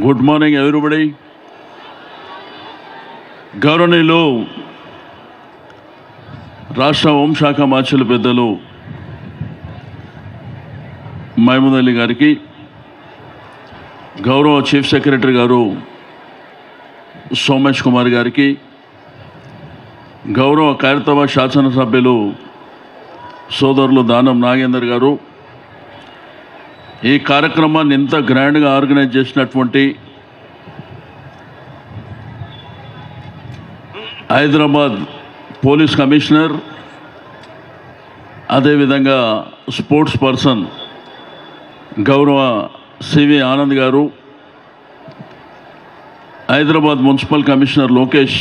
Good morning everybody. గౌరవనీయులు రాష్ట్ర హోంశాఖ మార్చుల పెద్దలు మహమూద్ అలీ గారికి, గౌరవ చీఫ్ సెక్రటరీ గారు సోమేష్ కుమార్ గారికి, గౌరవ ఖైరతాబాద్ శాసనసభ్యులు సోదరులు దానం నాగేందర్ గారు, ఈ కార్యక్రమాన్ని ఇంత గ్రాండ్గా ఆర్గనైజ్ చేసినటువంటి హైదరాబాద్ పోలీస్ కమిషనర్, అదేవిధంగా స్పోర్ట్స్ పర్సన్ గౌరవ సివి ఆనంద్ గారు, హైదరాబాద్ మున్సిపల్ కమిషనర్ లోకేష్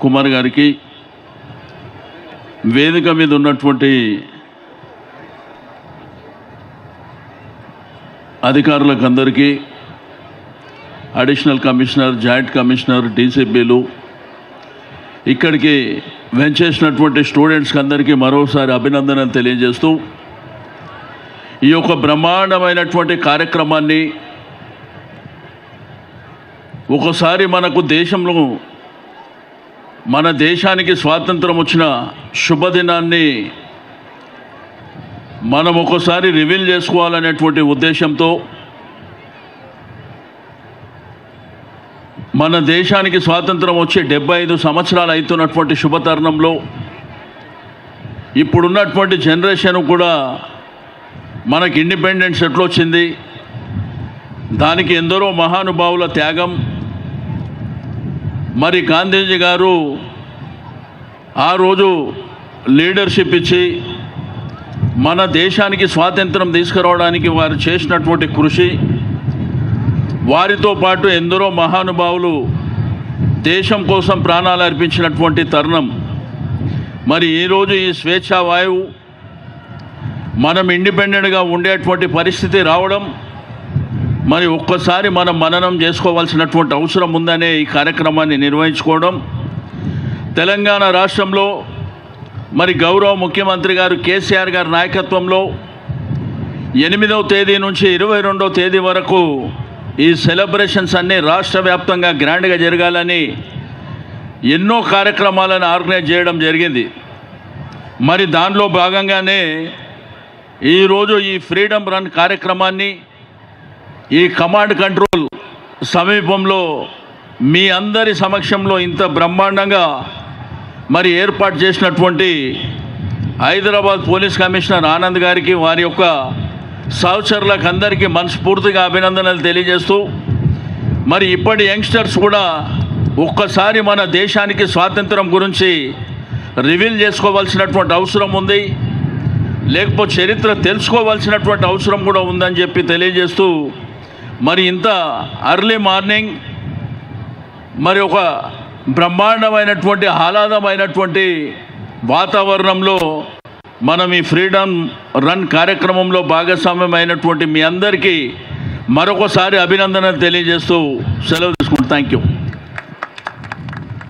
కుమార్ గారికి, వేదిక మీద ఉన్నటువంటి అధికారులకు అందరికీ, అడిషనల్ కమిషనర్, జాయింట్ కమిషనర్, డీసీపీలు, ఇక్కడికి వెంచేసినటువంటి స్టూడెంట్స్కి అందరికీ మరోసారి అభినందనలు తెలియజేస్తూ, ఈ యొక్క బ్రహ్మాండమైనటువంటి కార్యక్రమాన్ని ఒకసారి మనకు దేశంలో మన దేశానికి స్వాతంత్రం వచ్చిన శుభదినాన్ని మనం ఒకసారి రివీల్ చేసుకోవాలనేటువంటి ఉద్దేశంతో మన దేశానికి స్వాతంత్రం వచ్చి 75 సంవత్సరాలు అవుతున్నటువంటి శుభతరుణంలో ఇప్పుడున్నటువంటి జనరేషన్ కూడా మనకి ఇండిపెండెన్స్ ఎట్లొచ్చింది, దానికి ఎందరో మహానుభావుల త్యాగం, మరి గాంధీజీ గారు ఆ రోజు లీడర్షిప్ ఇచ్చి మన దేశానికి స్వాతంత్రం తీసుకురావడానికి వారు చేసినటువంటి కృషి, వారితో పాటు ఎందరో మహానుభావులు దేశం కోసం ప్రాణాలు అర్పించినటువంటి తరుణం. మరి ఈరోజు ఈ స్వేచ్ఛా వాయువు మనం ఇండిపెండెంట్గా ఉండేటువంటి పరిస్థితి రావడం, మరి ఒక్కసారి మనం మననం చేసుకోవాల్సినటువంటి అవసరం ఉందనే ఈ కార్యక్రమాన్ని నిర్వహించుకోవడం. తెలంగాణ రాష్ట్రంలో మరి గౌరవ ముఖ్యమంత్రి గారు కేసీఆర్ గారి నాయకత్వంలో 8వ తేదీ నుంచి 22వ తేదీ వరకు ఈ సెలబ్రేషన్స్ అన్నీ రాష్ట్ర వ్యాప్తంగా గ్రాండ్గా జరగాలని ఎన్నో కార్యక్రమాలను ఆర్గనైజ్ చేయడం జరిగింది. మరి దానిలో భాగంగానే ఈరోజు ఈ ఫ్రీడమ్ రన్ కార్యక్రమాన్ని ఈ కమాండ్ కంట్రోల్ సమీపంలో మీ అందరి సమక్షంలో ఇంత బ్రహ్మాండంగా మరి ఏర్పాటు చేసినటువంటి హైదరాబాద్ పోలీస్ కమిషనర్ ఆనంద్ గారికి, వారి యొక్క సహచరులకు అందరికీ మనస్ఫూర్తిగా అభినందనలు తెలియజేస్తూ, మరి ఇప్పటి యంగ్స్టర్స్ కూడా ఒక్కసారి మన దేశానికి స్వాతంత్రం గురించి రివీల్ చేసుకోవాల్సినటువంటి అవసరం ఉంది, లేకపోతే చరిత్ర తెలుసుకోవాల్సినటువంటి అవసరం కూడా ఉందని చెప్పి తెలియజేస్తూ, మరి ఇంత అర్లీ మార్నింగ్ మరి ఒక బ్రహ్మాండమైనటువంటి ఆహ్లాదమైనటువంటి వాతావరణంలో మనం ఈ ఫ్రీడమ్ రన్ కార్యక్రమంలో భాగస్వామ్యమైనటువంటి మీ అందరికీ మరొకసారి అభినందనలు తెలియజేస్తూ సెలవు తీసుకుంటాం. Thank you.